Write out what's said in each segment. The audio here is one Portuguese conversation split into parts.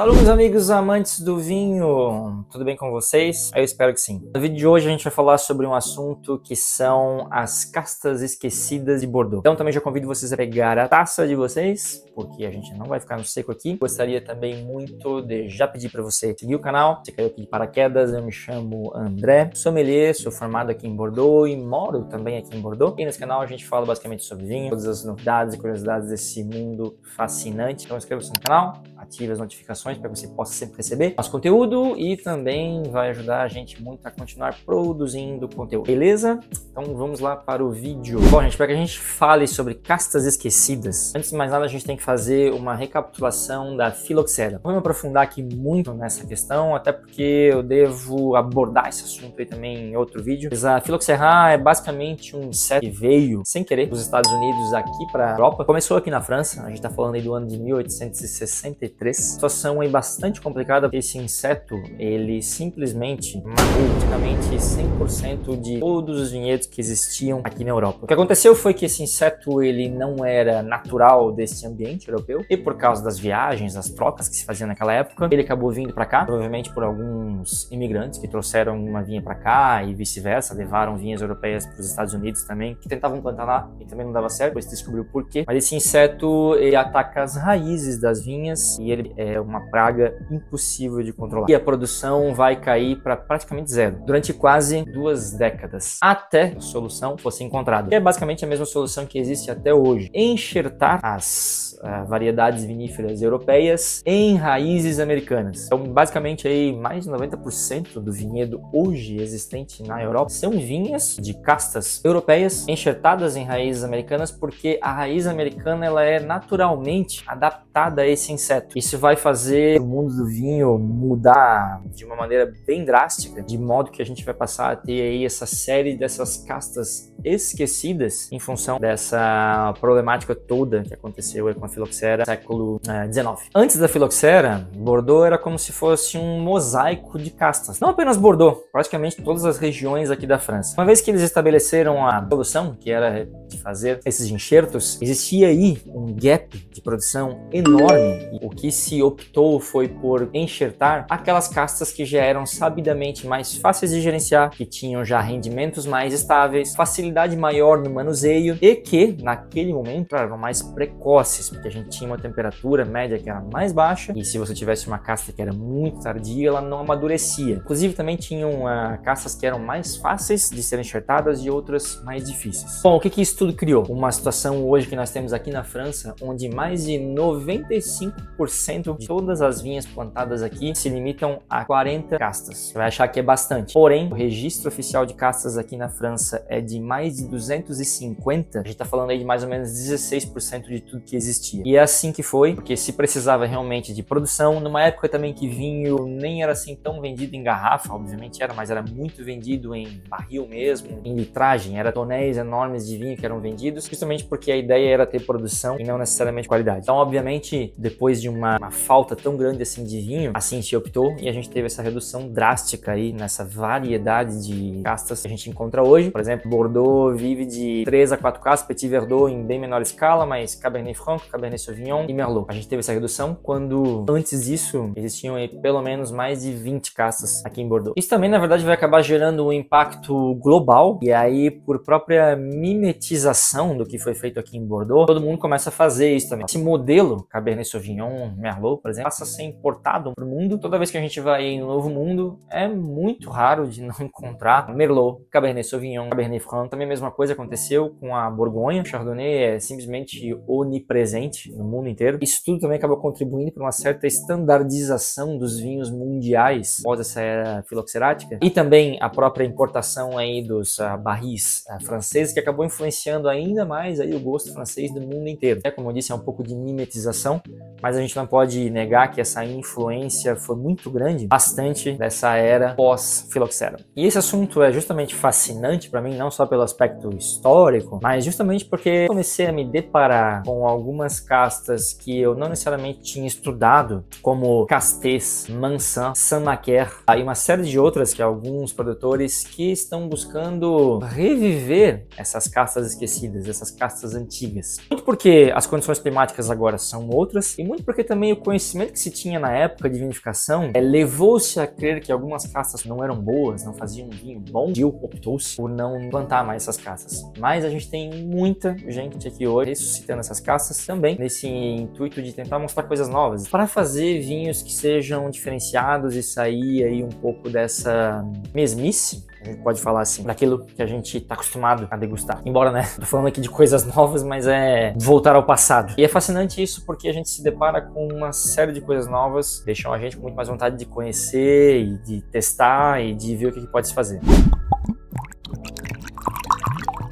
Alô, meus amigos amantes do vinho, tudo bem com vocês? Eu espero que sim. No vídeo de hoje a gente vai falar sobre um assunto que são as castas esquecidas de Bordeaux. Então também já convido vocês a pegar a taça de vocês, porque a gente não vai ficar no seco aqui. Gostaria também muito de já pedir para você seguir o canal. Você caiu aqui de paraquedas, eu me chamo André, sommelier, sou formado aqui em Bordeaux e moro também aqui em Bordeaux. E nesse canal a gente fala basicamente sobre vinho, todas as novidades e curiosidades desse mundo fascinante. Então inscreva-se no canal, ative as notificações para que você possa sempre receber nosso conteúdo e também vai ajudar a gente muito a continuar produzindo conteúdo, beleza? Então vamos lá para o vídeo. Bom, gente, para que a gente fale sobre castas esquecidas, antes de mais nada a gente tem que fazer uma recapitulação da filoxera. Não vou me aprofundar aqui muito nessa questão, até porque eu devo abordar esse assunto aí também em outro vídeo. Mas a filoxera é basicamente um inseto que veio sem querer dos Estados Unidos aqui para a Europa. Começou aqui na França, a gente está falando aí do ano de 1863. Situação aí bastante complicada, porque esse inseto, ele simplesmente matou praticamente 100% de todos os vinhedos que existiam aqui na Europa. O que aconteceu foi que esse inseto, ele não era natural desse ambiente europeu, e por causa das viagens, das trocas que se faziam naquela época, ele acabou vindo para cá, provavelmente por alguns imigrantes que trouxeram uma vinha para cá e vice-versa, levaram vinhas europeias para os Estados Unidos também, que tentavam plantar lá e também não dava certo, depois descobriu por quê. Mas esse inseto, ele ataca as raízes das vinhas e ele é uma praga impossível de controlar. E a produção vai cair para praticamente zero durante quase 2 décadas, até a solução fosse encontrada. Que é basicamente a mesma solução que existe até hoje: enxertar as variedades viníferas europeias em raízes americanas. Então, basicamente aí mais de 90% do vinhedo hoje existente na Europa são vinhas de castas europeias enxertadas em raízes americanas, porque a raiz americana ela é naturalmente adaptada a esse inseto. Isso vai fazer o mundo do vinho mudar de uma maneira bem drástica, de modo que a gente vai passar a ter aí essa série dessas castas esquecidas em função dessa problemática toda que aconteceu aí com a filoxera no século XIX. Antes da filoxera, Bordeaux era como se fosse um mosaico de castas. Não apenas Bordeaux, praticamente todas as regiões aqui da França. Uma vez que eles estabeleceram a solução, que era de fazer esses enxertos, existia aí um gap de produção enorme. O que se optou foi por enxertar aquelas castas que já eram sabidamente mais fáceis de gerenciar, que tinham já rendimentos mais estáveis, facilidade maior no manuseio e que, naquele momento, eram mais precoces, porque a gente tinha uma temperatura média que era mais baixa e se você tivesse uma casta que era muito tardia, ela não amadurecia. Inclusive, também tinham castas que eram mais fáceis de serem enxertadas e outras mais difíceis. Bom, o que isso tudo criou? Uma situação hoje que nós temos aqui na França, onde mais de 95% de todas as vinhas plantadas aqui se limitam a 40 castas. Você vai achar que é bastante. Porém, o registro oficial de castas aqui na França é de mais de 250. A gente está falando aí de mais ou menos 16% de tudo que existia. E é assim que foi, porque se precisava realmente de produção, numa época também que vinho nem era assim tão vendido em garrafa, obviamente era, mas era muito vendido em barril mesmo, em litragem, era tonéis enormes de vinho que eram vendidos, justamente porque a ideia era ter produção e não necessariamente qualidade. Então, obviamente, depois de uma falta tão grande assim de vinho, assim se optou e a gente teve essa redução drástica aí nessa variedade de castas que a gente encontra hoje. Por exemplo, Bordeaux vive de 3 a 4 castas, Petit Verdot em bem menor escala, mas Cabernet Franc, Cabernet Sauvignon e Merlot. A gente teve essa redução quando antes disso existiam aí pelo menos mais de 20 castas aqui em Bordeaux. Isso também, na verdade, vai acabar gerando um impacto global e aí, por própria mimetização do que foi feito aqui em Bordeaux, todo mundo começa a fazer isso também. Esse modelo Cabernet Sauvignon, Merlot, por exemplo, passa a ser importado para o mundo. Toda vez que a gente vai em um novo mundo, é muito raro de não encontrar Merlot, Cabernet Sauvignon, Cabernet Franc. Também a mesma coisa aconteceu com a Borgonha. O Chardonnay é simplesmente onipresente no mundo inteiro. Isso tudo também acabou contribuindo para uma certa estandardização dos vinhos mundiais após essa era filoxerática e também a própria importação aí dos barris franceses, que acabou influenciando ainda mais aí o gosto francês do mundo inteiro. Como eu disse, é um pouco de mimetização, mas a gente não pode negar que essa influência foi muito grande, bastante dessa era pós-filoxera. E esse assunto é justamente fascinante para mim, não só pelo aspecto histórico, mas justamente porque eu comecei a me deparar com algumas castas que eu não necessariamente tinha estudado, como Castés, Mansan, Saint-Macaire e uma série de outras que alguns produtores que estão buscando reviver essas castas esquecidas, essas castas antigas. Muito porque as condições climáticas agora são outras e muito porque porque também o conhecimento que se tinha na época de vinificação levou-se a crer que algumas castas não eram boas, não faziam um vinho bom, e optou-se por não plantar mais essas castas. Mas a gente tem muita gente aqui hoje ressuscitando essas castas também, nesse intuito de tentar mostrar coisas novas, para fazer vinhos que sejam diferenciados e sair aí um pouco dessa mesmice, a gente pode falar assim, daquilo que a gente tá acostumado a degustar. Embora, né, tô falando aqui de coisas novas, mas é voltar ao passado. E é fascinante isso porque a gente se depara com uma série de coisas novas, deixam a gente com muito mais vontade de conhecer e de testar e de ver o que pode se fazer.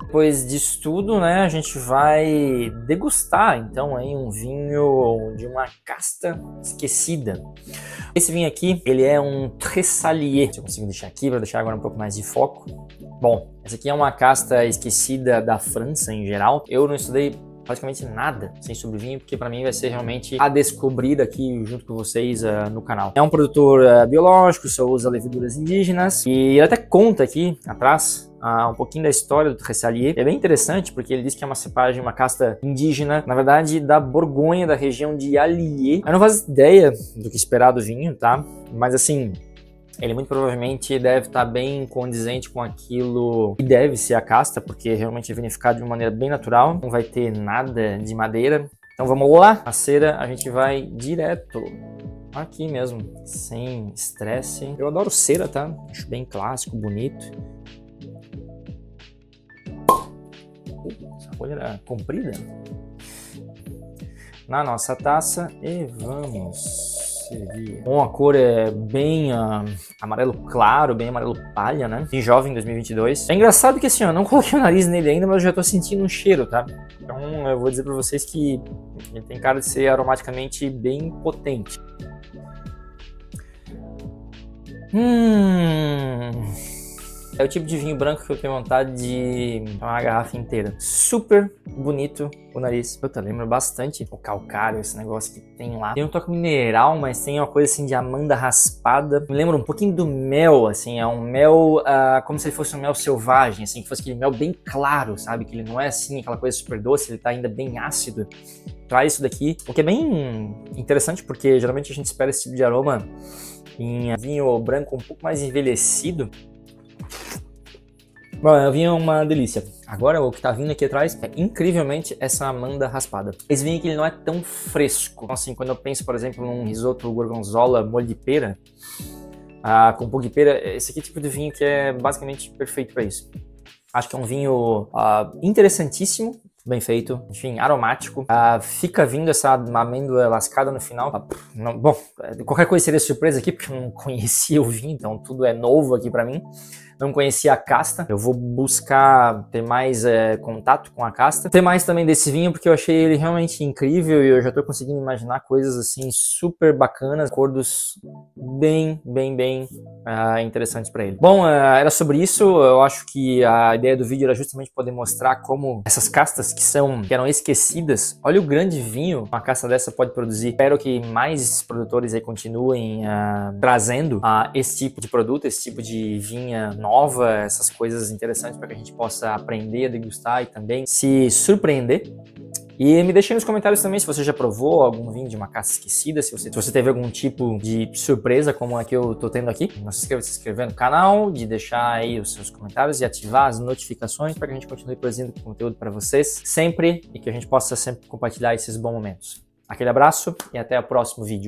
Depois disso tudo, né, a gente vai degustar, então, aí um vinho de uma casta esquecida. Esse vinho aqui, ele é um Tressalier. Se eu consigo deixar aqui, para deixar agora um pouco mais de foco. Bom, essa aqui é uma casta esquecida da França em geral. Eu não estudei praticamente nada sobre vinho, porque para mim vai ser realmente a descobrir aqui junto com vocês no canal. É um produtor biológico, só usa leveduras indígenas, e ele até conta aqui atrás um pouquinho da história do Tressalier. É bem interessante porque ele diz que é uma cepagem, uma casta indígena, na verdade da Borgonha, da região de Allier. Eu não faço ideia do que esperar do vinho, tá? Mas assim, ele muito provavelmente deve estar bem condizente com aquilo que deve ser a casta, porque realmente é vinificado de uma maneira bem natural, não vai ter nada de madeira. Então vamos lá, a cera a gente vai direto aqui mesmo, sem estresse. Eu adoro cera, tá? Acho bem clássico, bonito. Essa folha era comprida. Na nossa taça e vamos servir. Bom, a cor é bem amarelo claro, bem amarelo palha, né? Bem jovem, 2022. É engraçado que assim, eu não coloquei o nariz nele ainda, mas eu já tô sentindo um cheiro, tá? Então eu vou dizer pra vocês que ele tem cara de ser aromaticamente bem potente. É o tipo de vinho branco que eu tenho vontade de tomar uma garrafa inteira. Super bonito o nariz. Puta, lembra bastante o calcário, esse negócio que tem lá. Tem um toque mineral, mas tem uma coisa assim de amanda raspada. Me lembra um pouquinho do mel, assim. É um mel como se ele fosse um mel selvagem, assim. Que fosse aquele mel bem claro, sabe? Que ele não é assim aquela coisa super doce, ele tá ainda bem ácido. Traz isso daqui. O que é bem interessante, porque geralmente a gente espera esse tipo de aroma em vinho branco um pouco mais envelhecido. Bom, o vinho é uma delícia. Agora o que tá vindo aqui atrás é incrivelmente essa amanda raspada. Esse vinho aqui ele não é tão fresco. Então, assim, quando eu penso, por exemplo, num risoto gorgonzola, molho de pera, com um pouco de pera, esse aqui é o tipo de vinho que é basicamente perfeito para isso. Acho que é um vinho interessantíssimo, bem feito, enfim, aromático. Fica vindo essa amêndoa lascada no final. Bom, qualquer coisa seria surpresa aqui, porque eu não conhecia o vinho, então tudo é novo aqui para mim. Não conhecia a casta, eu vou buscar ter mais contato com a casta. Ter mais também desse vinho, porque eu achei ele realmente incrível e eu já tô conseguindo imaginar coisas assim super bacanas, acordos bem interessantes para ele. Bom, era sobre isso. Eu acho que a ideia do vídeo era justamente poder mostrar como essas castas que eram esquecidas, olha o grande vinho uma casta dessa pode produzir. Espero que mais produtores aí continuem trazendo esse tipo de produto, esse tipo de vinha nova, essas coisas interessantes para que a gente possa aprender a degustar e também se surpreender. E me deixe aí nos comentários também se você já provou algum vinho de uma casta esquecida, se você teve algum tipo de surpresa como a que eu tô tendo aqui. Não se esqueça de se inscrever no canal, de deixar aí os seus comentários e ativar as notificações para que a gente continue produzindo conteúdo para vocês sempre e que a gente possa sempre compartilhar esses bons momentos. Aquele abraço e até o próximo vídeo.